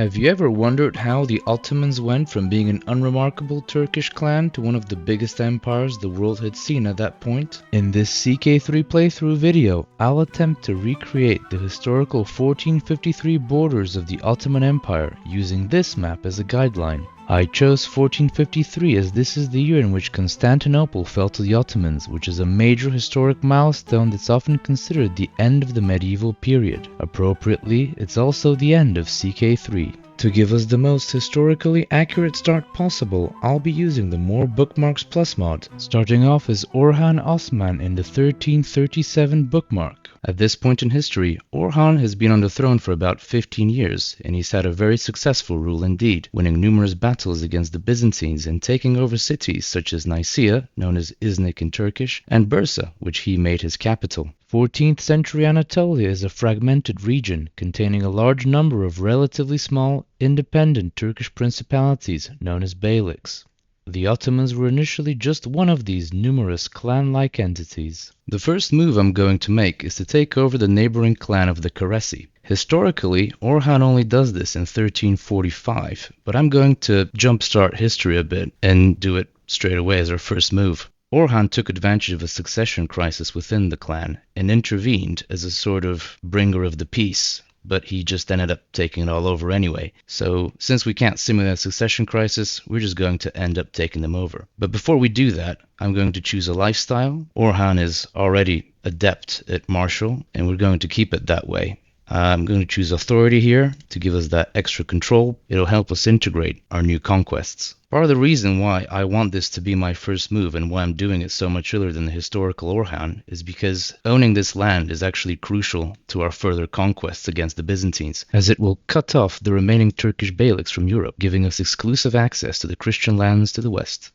Have you ever wondered how the Ottomans went from being an unremarkable Turkish clan to one of the biggest empires the world had seen at that point? In this CK3 playthrough video, I'll attempt to recreate the historical 1453 borders of the Ottoman Empire using this map as a guideline. I chose 1453 as this is the year in which Constantinople fell to the Ottomans, which is a major historic milestone that's often considered the end of the medieval period. Appropriately, it's also the end of CK3. To give us the most historically accurate start possible, I'll be using the More Bookmarks Plus mod, starting off as Orhan Osman in the 1337 bookmark. At this point in history, Orhan has been on the throne for about 15 years, and he's had a very successful rule indeed, winning numerous battles against the Byzantines and taking over cities such as Nicaea, known as Iznik in Turkish, and Bursa, which he made his capital. 14th century Anatolia is a fragmented region containing a large number of relatively small, independent Turkish principalities known as beyliks. The Ottomans were initially just one of these numerous clan-like entities. The first move I'm going to make is to take over the neighboring clan of the Karesi. Historically, Orhan only does this in 1345, but I'm going to jumpstart history a bit and do it straight away as our first move. Orhan took advantage of a succession crisis within the clan and intervened as a sort of bringer of the peace, but he just ended up taking it all over anyway. So since we can't simulate a succession crisis, we're just going to end up taking them over. But before we do that, I'm going to choose a lifestyle. Orhan is already adept at martial, and we're going to keep it that way. I'm going to choose authority here to give us that extra control. It'll help us integrate our new conquests. Part of the reason why I want this to be my first move and why I'm doing it so much earlier than the historical Orhan is because owning this land is actually crucial to our further conquests against the Byzantines, as it will cut off the remaining Turkish beyliks from Europe, giving us exclusive access to the Christian lands to the west.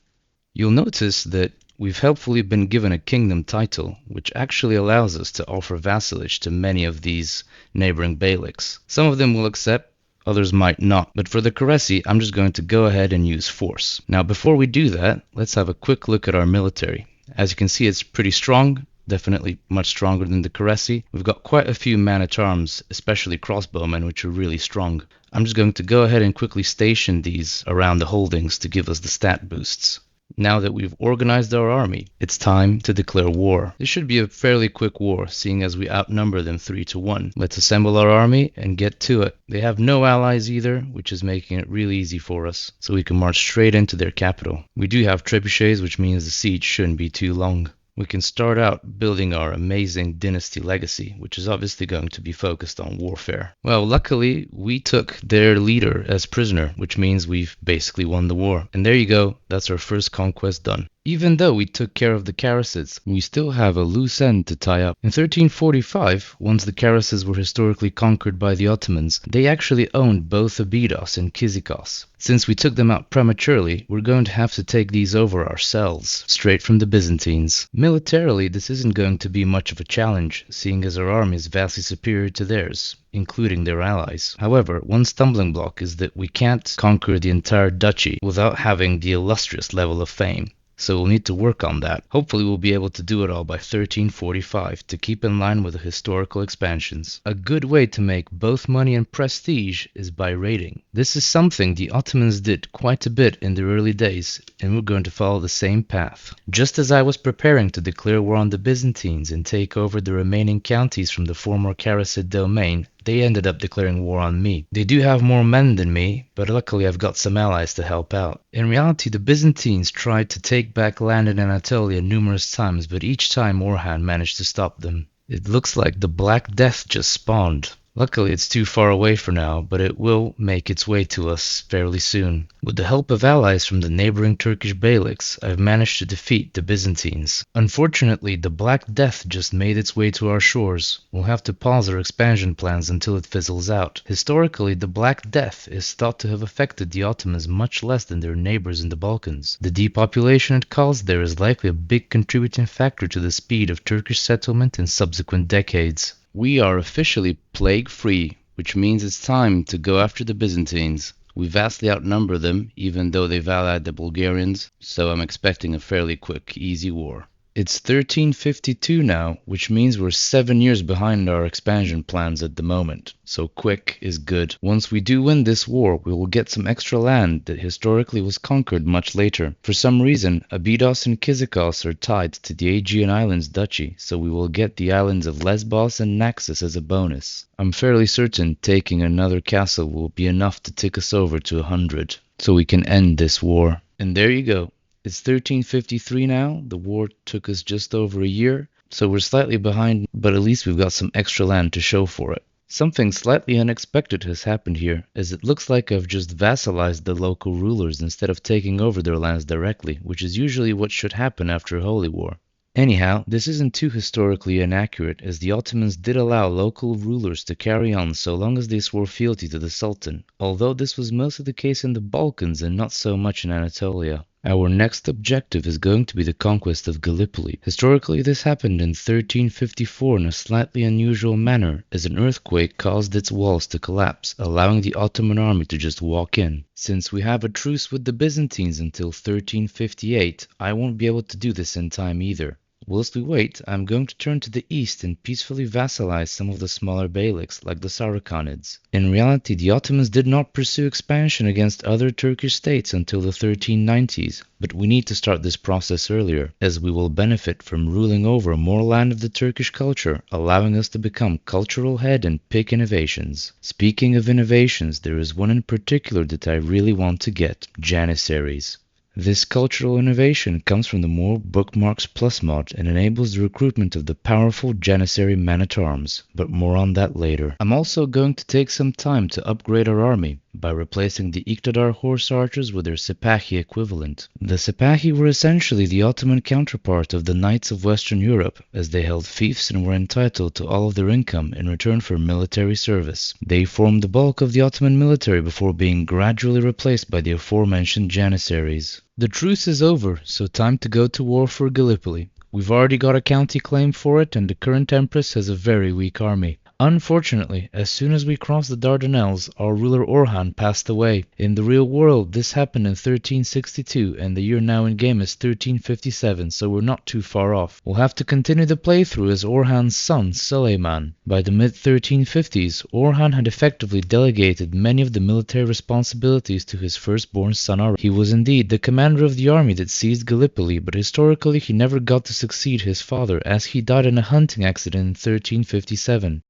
You'll notice that we've helpfully been given a kingdom title, which actually allows us to offer vassalage to many of these neighboring beyliks. Some of them will accept, others might not, but for the Karesi, I'm just going to go ahead and use force. Now, before we do that, let's have a quick look at our military. As you can see, it's pretty strong, definitely much stronger than the Karesi. We've got quite a few man-at-arms, especially crossbowmen, which are really strong. I'm just going to go ahead and quickly station these around the holdings to give us the stat boosts. Now that we've organized our army, it's time to declare war. This should be a fairly quick war, seeing as we outnumber them 3-1. Let's assemble our army and get to it. They have no allies either, which is making it really easy for us, so we can march straight into their capital. We do have trebuchets, which means the siege shouldn't be too long. We can start out building our amazing dynasty legacy, which is obviously going to be focused on warfare. Well, luckily, we took their leader as prisoner, which means we've basically won the war. And there you go, that's our first conquest done. Even though we took care of the Karasids, we still have a loose end to tie up. In 1345, once the Karasids were historically conquered by the Ottomans, they actually owned both Abydos and Kyzikos. Since we took them out prematurely, we're going to have to take these over ourselves, straight from the Byzantines. Militarily, this isn't going to be much of a challenge, seeing as our army is vastly superior to theirs, including their allies. However, one stumbling block is that we can't conquer the entire duchy without having the illustrious level of fame. So we'll need to work on that. Hopefully we'll be able to do it all by 1345 to keep in line with the historical expansions. A good way to make both money and prestige is by raiding. This is something the Ottomans did quite a bit in the early days, and we're going to follow the same path. Just as I was preparing to declare war on the Byzantines and take over the remaining counties from the former Karasid domain, they ended up declaring war on me. They do have more men than me, but luckily I've got some allies to help out. In reality, the Byzantines tried to take back land in Anatolia numerous times, but each time Orhan managed to stop them. It looks like the Black Death just spawned. Luckily, it's too far away for now, but it will make its way to us fairly soon. With the help of allies from the neighboring Turkish beyliks, I've managed to defeat the Byzantines. Unfortunately, the Black Death just made its way to our shores. We'll have to pause our expansion plans until it fizzles out. Historically, the Black Death is thought to have affected the Ottomans much less than their neighbors in the Balkans. The depopulation it caused there is likely a big contributing factor to the speed of Turkish settlement in subsequent decades. We are officially plague-free, which means it's time to go after the Byzantines. We vastly outnumber them, even though they've allied the Bulgarians, so I'm expecting a fairly quick, easy war. It's 1352 now, which means we're 7 years behind our expansion plans at the moment. So quick is good. Once we do win this war, we will get some extra land that historically was conquered much later. For some reason, Abydos and Kyzikos are tied to the Aegean Islands Duchy, so we will get the islands of Lesbos and Naxos as a bonus. I'm fairly certain taking another castle will be enough to tick us over to 100, so we can end this war. And there you go. It's 1353 now. The war took us just over a year, so we're slightly behind, but at least we've got some extra land to show for it. Something slightly unexpected has happened here, as it looks like I've just vassalized the local rulers instead of taking over their lands directly, which is usually what should happen after a holy war. Anyhow, this isn't too historically inaccurate, as the Ottomans did allow local rulers to carry on so long as they swore fealty to the Sultan, although this was mostly the case in the Balkans and not so much in Anatolia. Our next objective is going to be the conquest of Gallipoli. Historically, this happened in 1354 in a slightly unusual manner, as an earthquake caused its walls to collapse, allowing the Ottoman army to just walk in. Since we have a truce with the Byzantines until 1358, I won't be able to do this in time either. Whilst we wait, I'm going to turn to the east and peacefully vassalize some of the smaller beyliks, like the Saracanids. In reality, the Ottomans did not pursue expansion against other Turkish states until the 1390s, but we need to start this process earlier, as we will benefit from ruling over more land of the Turkish culture, allowing us to become cultural head and pick innovations. Speaking of innovations, there is one in particular that I really want to get: Janissaries. This cultural innovation comes from the More Bookmarks Plus mod and enables the recruitment of the powerful Janissary man-at-arms, but more on that later. I'm also going to take some time to upgrade our army by replacing the Iqtidar horse archers with their Sipahi equivalent. The Sipahi were essentially the Ottoman counterpart of the Knights of Western Europe, as they held fiefs and were entitled to all of their income in return for military service. They formed the bulk of the Ottoman military before being gradually replaced by the aforementioned Janissaries. The truce is over, so time to go to war for Gallipoli. We've already got a county claim for it, and the current empress has a very weak army. Unfortunately, as soon as we crossed the Dardanelles, our ruler Orhan passed away. In the real world, this happened in 1362, and the year now in game is 1357, so we're not too far off. We'll have to continue the playthrough as Orhan's son, Suleiman. By the mid-1350s, Orhan had effectively delegated many of the military responsibilities to his firstborn son. He was indeed the commander of the army that seized Gallipoli, but historically he never got to succeed his father, as he died in a hunting accident in 1357.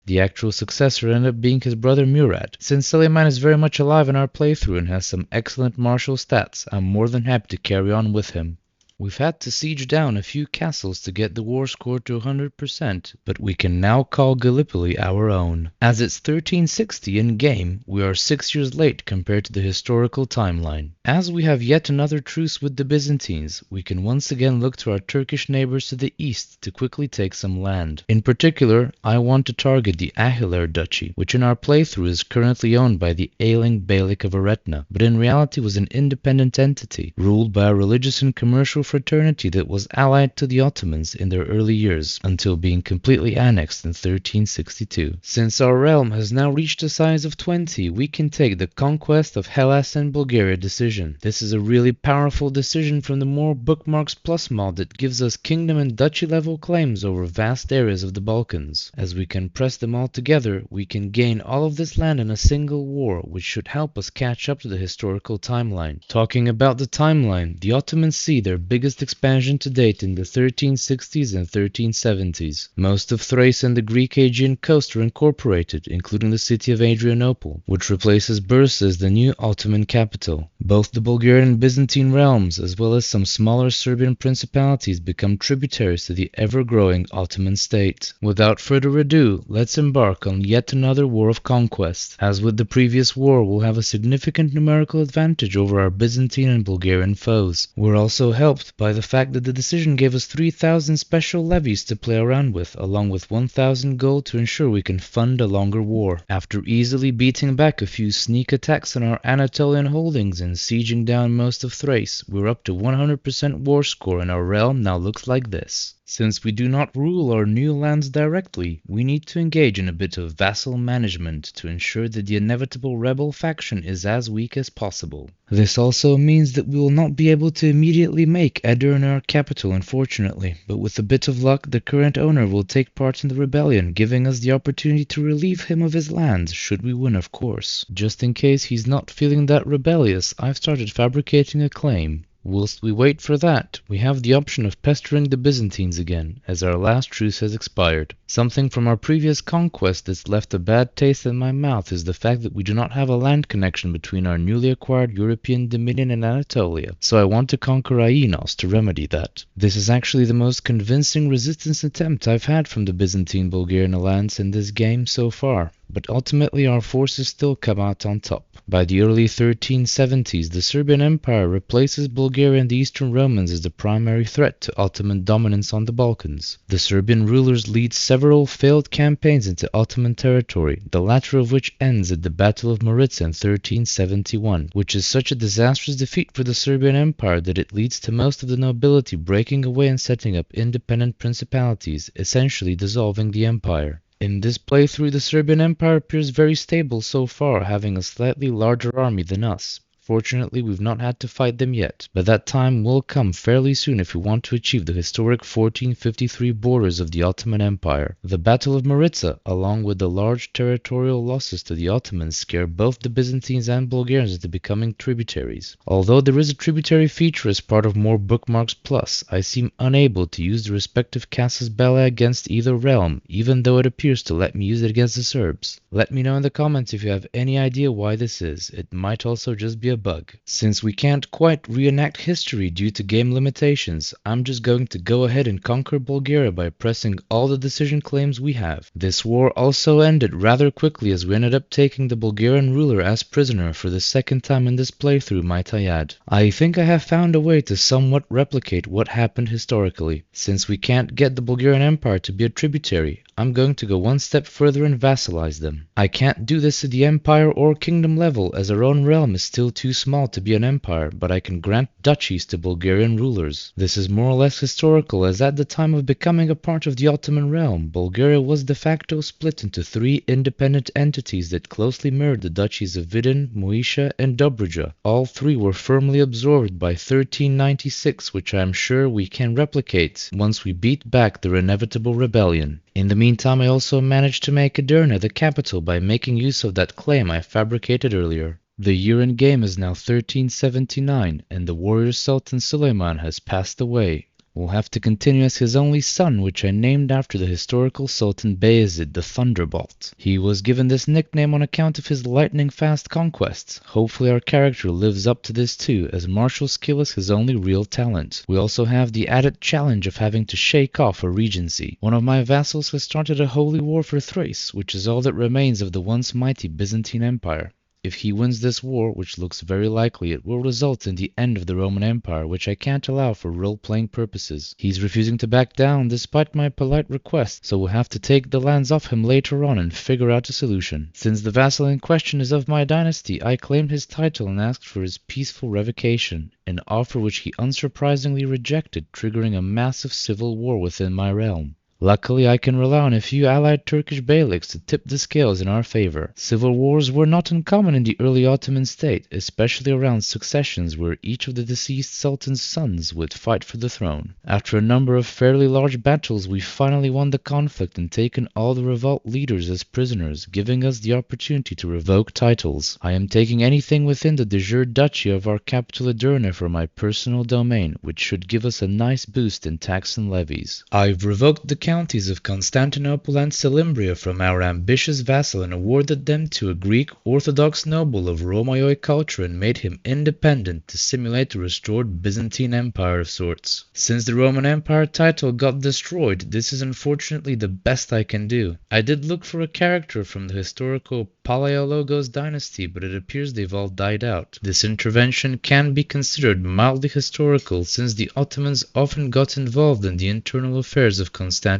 The actual successor ended up being his brother Murad. Since Suleiman is very much alive in our playthrough and has some excellent martial stats, I'm more than happy to carry on with him. We've had to siege down a few castles to get the war score to 100%, but we can now call Gallipoli our own. As it's 1360 in-game, we are 6 years late compared to the historical timeline. As we have yet another truce with the Byzantines, we can once again look to our Turkish neighbors to the east to quickly take some land. In particular, I want to target the Ahiler Duchy, which in our playthrough is currently owned by the ailing Beylik of Eretna, but in reality was an independent entity, ruled by a religious and commercial fraternity that was allied to the Ottomans in their early years, until being completely annexed in 1362. Since our realm has now reached the size of 20, we can take the conquest of Hellas and Bulgaria decision. This is a really powerful decision from the More Bookmarks Plus mod that gives us kingdom and duchy level claims over vast areas of the Balkans. As we can press them all together, we can gain all of this land in a single war, which should help us catch up to the historical timeline. Talking about the timeline, the Ottomans see their biggest expansion to date in the 1360s and 1370s. Most of Thrace and the Greek Aegean coast are incorporated, including the city of Adrianople, which replaces Bursa as the new Ottoman capital. Both the Bulgarian and Byzantine realms, as well as some smaller Serbian principalities, become tributaries to the ever-growing Ottoman state. Without further ado, let's embark on yet another war of conquest. As with the previous war, we'll have a significant numerical advantage over our Byzantine and Bulgarian foes. We're also helped by the fact that the decision gave us 3,000 special levies to play around with, along with 1,000 gold to ensure we can fund a longer war. After easily beating back a few sneak attacks on our Anatolian holdings and sieging down most of Thrace, we're up to 100% war score, and our realm now looks like this. Since we do not rule our new lands directly, we need to engage in a bit of vassal management to ensure that the inevitable rebel faction is as weak as possible. This also means that we will not be able to immediately make Edirne our capital, unfortunately, but with a bit of luck the current owner will take part in the rebellion, giving us the opportunity to relieve him of his lands, should we win of course. Just in case he's not feeling that rebellious, I've started fabricating a claim. Whilst we wait for that, we have the option of pestering the Byzantines again, as our last truce has expired. Something from our previous conquest that's left a bad taste in my mouth is the fact that we do not have a land connection between our newly acquired European dominion and Anatolia, so I want to conquer Aenos to remedy that. This is actually the most convincing resistance attempt I've had from the Byzantine-Bulgarian alliance in this game so far, but ultimately our forces still come out on top. By the early 1370s, the Serbian Empire replaces Bulgaria and the Eastern Romans as the primary threat to Ottoman dominance on the Balkans. The Serbian rulers lead several failed campaigns into Ottoman territory, the latter of which ends at the Battle of Maritsa in 1371, which is such a disastrous defeat for the Serbian Empire that it leads to most of the nobility breaking away and setting up independent principalities, essentially dissolving the empire. In this playthrough, the Serbian Empire appears very stable so far, having a slightly larger army than us. Fortunately, we've not had to fight them yet, but that time will come fairly soon if we want to achieve the historic 1453 borders of the Ottoman Empire. The Battle of Maritsa, along with the large territorial losses to the Ottomans, scare both the Byzantines and Bulgarians into becoming tributaries. Although there is a tributary feature as part of More Bookmarks Plus, I seem unable to use the respective casus belli against either realm, even though it appears to let me use it against the Serbs. Let me know in the comments if you have any idea why this is. It might also just be a bug. Since we can't quite reenact history due to game limitations, I'm just going to go ahead and conquer Bulgaria by pressing all the decision claims we have. This war also ended rather quickly as we ended up taking the Bulgarian ruler as prisoner for the second time in this playthrough, might I add. I think I have found a way to somewhat replicate what happened historically. Since we can't get the Bulgarian Empire to be a tributary, I'm going to go one step further and vassalize them. I can't do this at the empire or kingdom level as our own realm is still too small to be an empire, but I can grant duchies to Bulgarian rulers. This is more or less historical as at the time of becoming a part of the Ottoman realm, Bulgaria was de facto split into three independent entities that closely mirrored the duchies of Vidin, Moesia, and Dobruja. All three were firmly absorbed by 1396, which I am sure we can replicate once we beat back their inevitable rebellion. In the meantime, I also managed to make Edirne the capital by making use of that claim I fabricated earlier. The year in game is now 1379, and the warrior Sultan Suleiman has passed away. We'll have to continue as his only son, which I named after the historical Sultan Bayezid the Thunderbolt. He was given this nickname on account of his lightning-fast conquests. Hopefully our character lives up to this too, as martial skill is his only real talent. We also have the added challenge of having to shake off a regency. One of my vassals has started a holy war for Thrace, which is all that remains of the once mighty Byzantine Empire. If he wins this war, which looks very likely, it will result in the end of the Roman Empire, which I can't allow for role-playing purposes. He's refusing to back down despite my polite request, so we'll have to take the lands off him later on and figure out a solution. Since the vassal in question is of my dynasty, I claimed his title and asked for his peaceful revocation, an offer which he unsurprisingly rejected, triggering a massive civil war within my realm. Luckily, I can rely on a few allied Turkish beyliks to tip the scales in our favor. Civil wars were not uncommon in the early Ottoman state, especially around successions where each of the deceased sultan's sons would fight for the throne. After a number of fairly large battles, we finally won the conflict and taken all the revolt leaders as prisoners, giving us the opportunity to revoke titles. I am taking anything within the de jure duchy of our capital Edirne for my personal domain, which should give us a nice boost in tax and levies. I've revoked the counties of Constantinople and Salimbria from our ambitious vassal and awarded them to a Greek Orthodox noble of Romaeoid culture and made him independent to simulate a restored Byzantine Empire of sorts. Since the Roman Empire title got destroyed, this is unfortunately the best I can do. I did look for a character from the historical Palaiologos dynasty, but it appears they've all died out. This intervention can be considered mildly historical since the Ottomans often got involved in the internal affairs of Constantinople.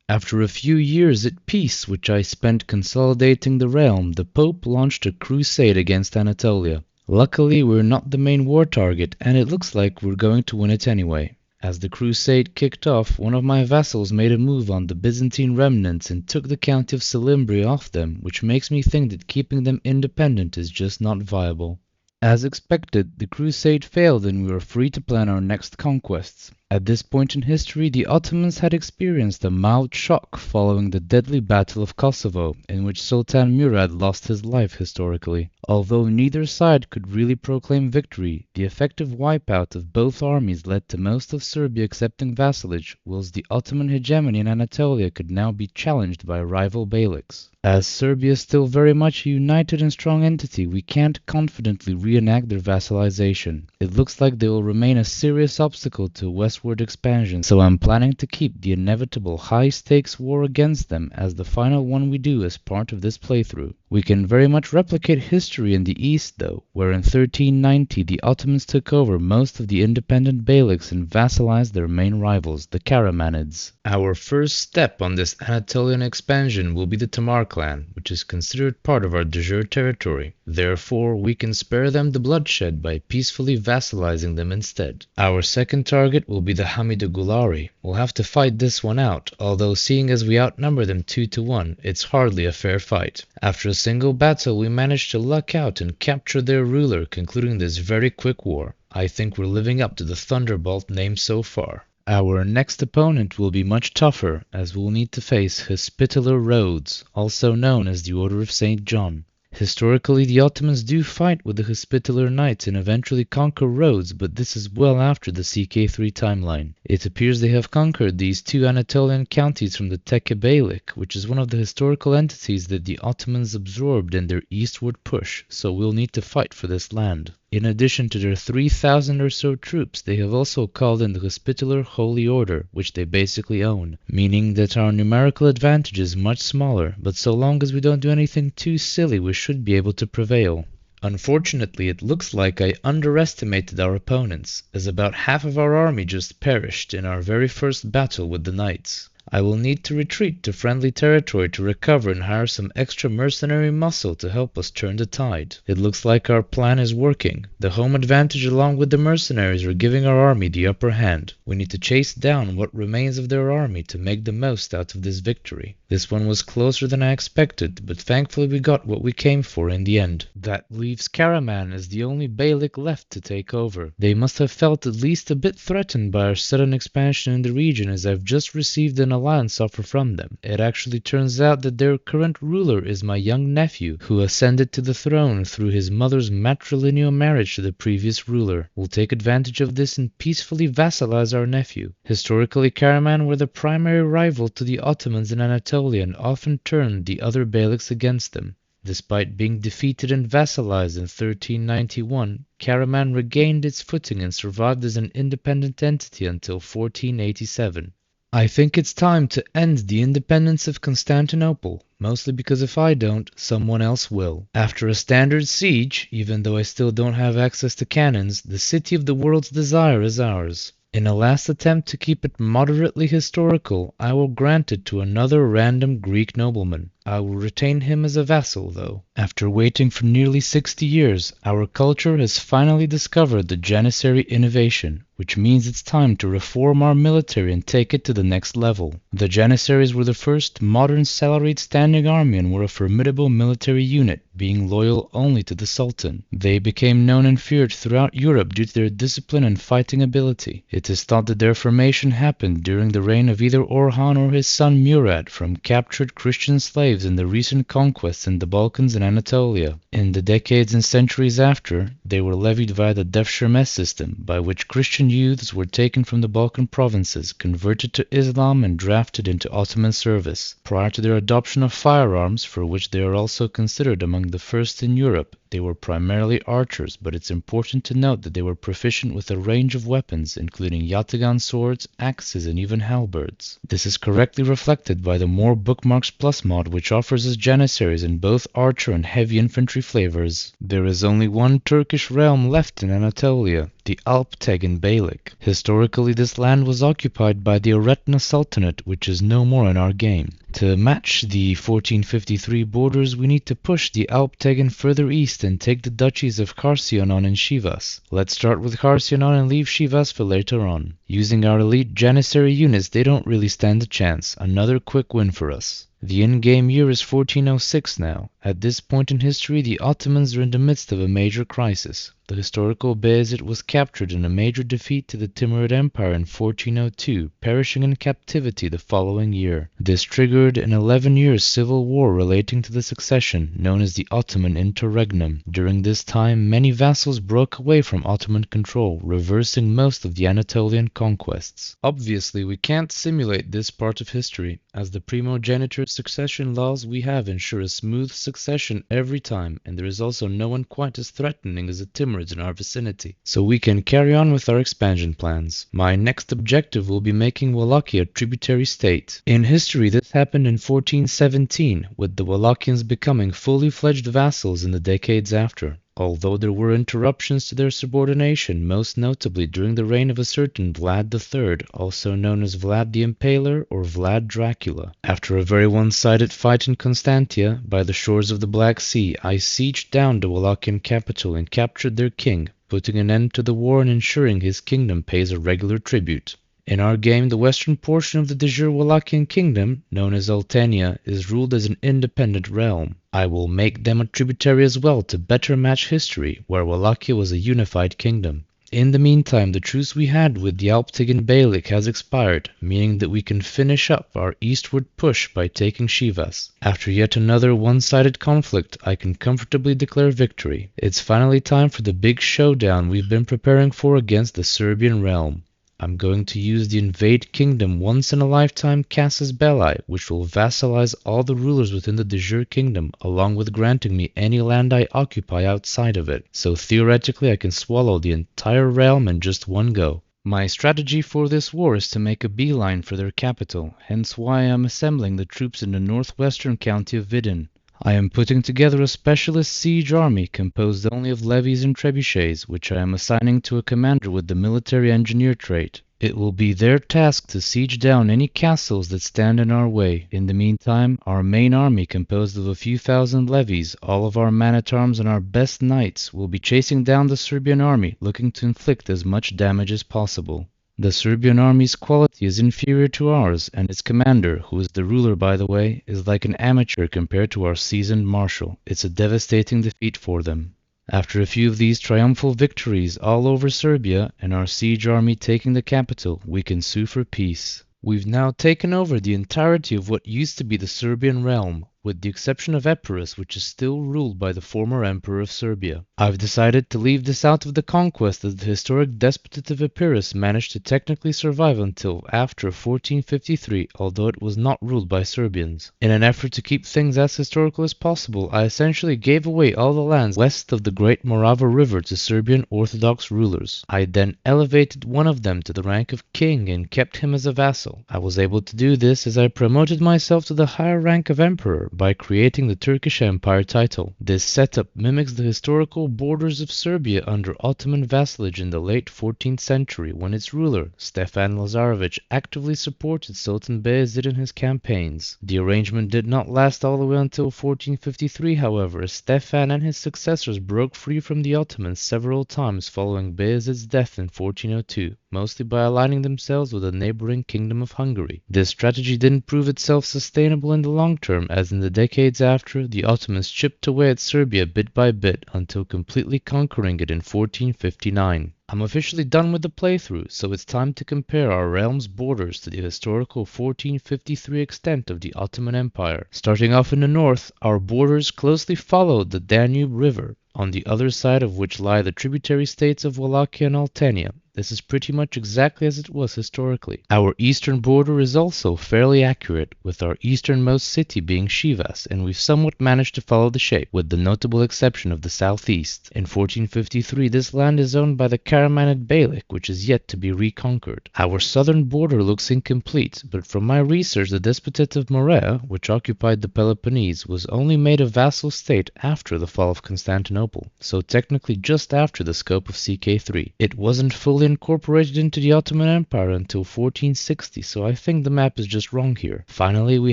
After a few years at peace, which I spent consolidating the realm, the Pope launched a crusade against Anatolia. Luckily, we're not the main war target, and it looks like we're going to win it anyway. As the crusade kicked off, one of my vassals made a move on the Byzantine remnants and took the county of Salimbria off them, which makes me think that keeping them independent is just not viable. As expected, the crusade failed and we were free to plan our next conquests. At this point in history, the Ottomans had experienced a mild shock following the deadly Battle of Kosovo, in which Sultan Murad lost his life historically. Although neither side could really proclaim victory, the effective wipeout of both armies led to most of Serbia accepting vassalage, whilst the Ottoman hegemony in Anatolia could now be challenged by rival beyliks. As Serbia is still very much a united and strong entity, we can't confidently reenact their vassalization. It looks like they will remain a serious obstacle to westward expansion, so I'm planning to keep the inevitable high-stakes war against them as the final one we do as part of this playthrough. We can very much replicate history in the east though, where in 1390 the Ottomans took over most of the independent beyliks and vassalized their main rivals, the Karamanids. Our first step on this Anatolian expansion will be the Tamar clan, which is considered part of our de jure territory. Therefore, we can spare them the bloodshed by peacefully vassalizing them instead. Our second target will be the Hamidogulari. We'll have to fight this one out, although seeing as we outnumber them 2-1, it's hardly a fair fight. After a single battle, we managed to luck out and capture their ruler, concluding this very quick war. I think we're living up to the Thunderbolt name so far. Our next opponent will be much tougher, as we'll need to face Hospitaller Rhodes, also known as the Order of St. John. Historically, the Ottomans do fight with the Hospitaller Knights and eventually conquer Rhodes, but this is well after the CK3 timeline. It appears they have conquered these two Anatolian counties from the Tekke Beylik, which is one of the historical entities that the Ottomans absorbed in their eastward push, so we'll need to fight for this land. In addition to their 3,000 or so troops, they have also called in the Hospitaller Holy Order, which they basically own, meaning that our numerical advantage is much smaller, but so long as we don't do anything too silly, we should be able to prevail. Unfortunately, it looks like I underestimated our opponents, as about half of our army just perished in our very first battle with the Knights. I will need to retreat to friendly territory to recover and hire some extra mercenary muscle to help us turn the tide. It looks like our plan is working. The home advantage along with the mercenaries are giving our army the upper hand. We need to chase down what remains of their army to make the most out of this victory. This one was closer than I expected, but thankfully we got what we came for in the end. That leaves Karaman as the only beylik left to take over. They must have felt at least a bit threatened by our sudden expansion in the region, as I've just received an alliance offer from them. It actually turns out that their current ruler is my young nephew, who ascended to the throne through his mother's matrilineal marriage to the previous ruler. We'll take advantage of this and peacefully vassalize our nephew. Historically, Karaman were the primary rival to the Ottomans in Anatolia and often turned the other beyliks against them. Despite being defeated and vassalized in 1391, Karaman regained its footing and survived as an independent entity until 1487. I think it's time to end the independence of Constantinople, mostly because if I don't, someone else will. After a standard siege, even though I still don't have access to cannons, the city of the world's desire is ours. In a last attempt to keep it moderately historical, I will grant it to another random Greek nobleman. I will retain him as a vassal, though. After waiting for nearly 60 years, our culture has finally discovered the Janissary innovation, which means it's time to reform our military and take it to the next level. The Janissaries were the first modern salaried standing army and were a formidable military unit, being loyal only to the Sultan. They became known and feared throughout Europe due to their discipline and fighting ability. It is thought that their formation happened during the reign of either Orhan or his son Murad from captured Christian slaves in the recent conquests in the Balkans and Anatolia. In the decades and centuries after, they were levied via the Devshirme system, by which Christian youths were taken from the Balkan provinces, converted to Islam and drafted into Ottoman service. Prior to their adoption of firearms, for which they are also considered among the first in Europe, they were primarily archers, but it's important to note that they were proficient with a range of weapons, including yataghan swords, axes, and even halberds. This is correctly reflected by the More Bookmarks Plus mod, which offers us Janissaries in both archer and heavy infantry flavors. There is only one Turkish Turkish realm left in Anatolia, the Alptegan Beylik. Historically, this land was occupied by the Eretna Sultanate, which is no more in our game. To match the 1453 borders, we need to push the Alptegan further east and take the duchies of Kharsianon and Sivas. Let's start with Kharsianon and leave Sivas for later on. Using our elite Janissary units, they don't really stand a chance. Another quick win for us. The in-game year is 1406 now. At this point in history, the Ottomans are in the midst of a major crisis. The historical Bayezid was captured in a major defeat to the Timurid Empire in 1402, perishing in captivity the following year. This triggered an 11-year civil war relating to the succession, known as the Ottoman Interregnum. During this time, many vassals broke away from Ottoman control, reversing most of the Anatolian conquests. Obviously, we can't simulate this part of history, as the primogeniture succession laws we have ensure a smooth succession every time, and there is also no one quite as threatening as the Timurids in our vicinity, so we can carry on with our expansion plans. My next objective will be making Wallachia a tributary state. In history, this happened in 1417, with the Wallachians becoming fully fledged vassals in the decades after. Although there were interruptions to their subordination, most notably during the reign of a certain Vlad III, also known as Vlad the Impaler or Vlad Dracula. After a very one-sided fight in Constantia, by the shores of the Black Sea, I sieged down the Wallachian capital and captured their king, putting an end to the war and ensuring his kingdom pays a regular tribute. In our game, the western portion of the de jure Wallachian kingdom, known as Oltenia, is ruled as an independent realm. I will make them a tributary as well to better match history, where Wallachia was a unified kingdom. In the meantime, the truce we had with the Alptegan Beylik has expired, meaning that we can finish up our eastward push by taking Sivas. After yet another one-sided conflict, I can comfortably declare victory. It's finally time for the big showdown we've been preparing for against the Serbian realm. I'm going to use the Invade Kingdom once-in-a-lifetime Casus Belli, which will vassalize all the rulers within the de jure kingdom, along with granting me any land I occupy outside of it. So theoretically I can swallow the entire realm in just one go. My strategy for this war is to make a beeline for their capital, hence why I am assembling the troops in the northwestern county of Vidin. I am putting together a specialist siege army composed only of levies and trebuchets, which I am assigning to a commander with the military engineer trait. It will be their task to siege down any castles that stand in our way. In the meantime, our main army, composed of a few thousand levies, all of our man-at-arms and our best knights, will be chasing down the Serbian army, looking to inflict as much damage as possible. The Serbian army's quality is inferior to ours, and its commander, who is the ruler by the way, is like an amateur compared to our seasoned marshal. It's a devastating defeat for them. After a few of these triumphal victories all over Serbia, and our siege army taking the capital, we can sue for peace. We've now taken over the entirety of what used to be the Serbian realm, with the exception of Epirus, which is still ruled by the former emperor of Serbia. I've decided to leave this out of the conquest, as the historic despotate of Epirus managed to technically survive until after 1453, although it was not ruled by Serbians. In an effort to keep things as historical as possible, I essentially gave away all the lands west of the Great Morava River to Serbian Orthodox rulers. I then elevated one of them to the rank of king and kept him as a vassal. I was able to do this as I promoted myself to the higher rank of emperor by creating the Turkish Empire title. This setup mimics the historical borders of Serbia under Ottoman vassalage in the late 14th century, when its ruler, Stefan Lazarevic, actively supported Sultan Bayezid in his campaigns. The arrangement did not last all the way until 1453, however, as Stefan and his successors broke free from the Ottomans several times following Bayezid's death in 1402, mostly by aligning themselves with the neighboring Kingdom of Hungary. This strategy didn't prove itself sustainable in the long term, as in the decades after, the Ottomans chipped away at Serbia bit by bit until completely conquering it in 1459. I'm officially done with the playthrough, so it's time to compare our realm's borders to the historical 1453 extent of the Ottoman Empire. Starting off in the north, our borders closely followed the Danube River, on the other side of which lie the tributary states of Wallachia and Oltenia. This is pretty much exactly as it was historically. Our eastern border is also fairly accurate, with our easternmost city being Sivas, and we've somewhat managed to follow the shape, with the notable exception of the southeast. In 1453 this land is owned by the Karesi Beylik, which is yet to be reconquered. Our southern border looks incomplete, but from my research the Despotate of Morea, which occupied the Peloponnese, was only made a vassal state after the fall of Constantinople, so technically just after the scope of CK3. It wasn't fully incorporated into the Ottoman Empire until 1460, so I think the map is just wrong here. Finally, we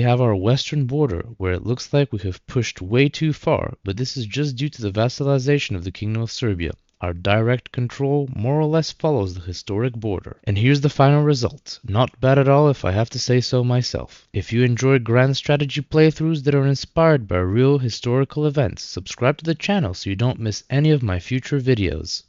have our western border, where it looks like we have pushed way too far, but this is just due to the vassalization of the Kingdom of Serbia. Our direct control more or less follows the historic border. And here's the final result. Not bad at all if I have to say so myself. If you enjoy grand strategy playthroughs that are inspired by real historical events, subscribe to the channel so you don't miss any of my future videos.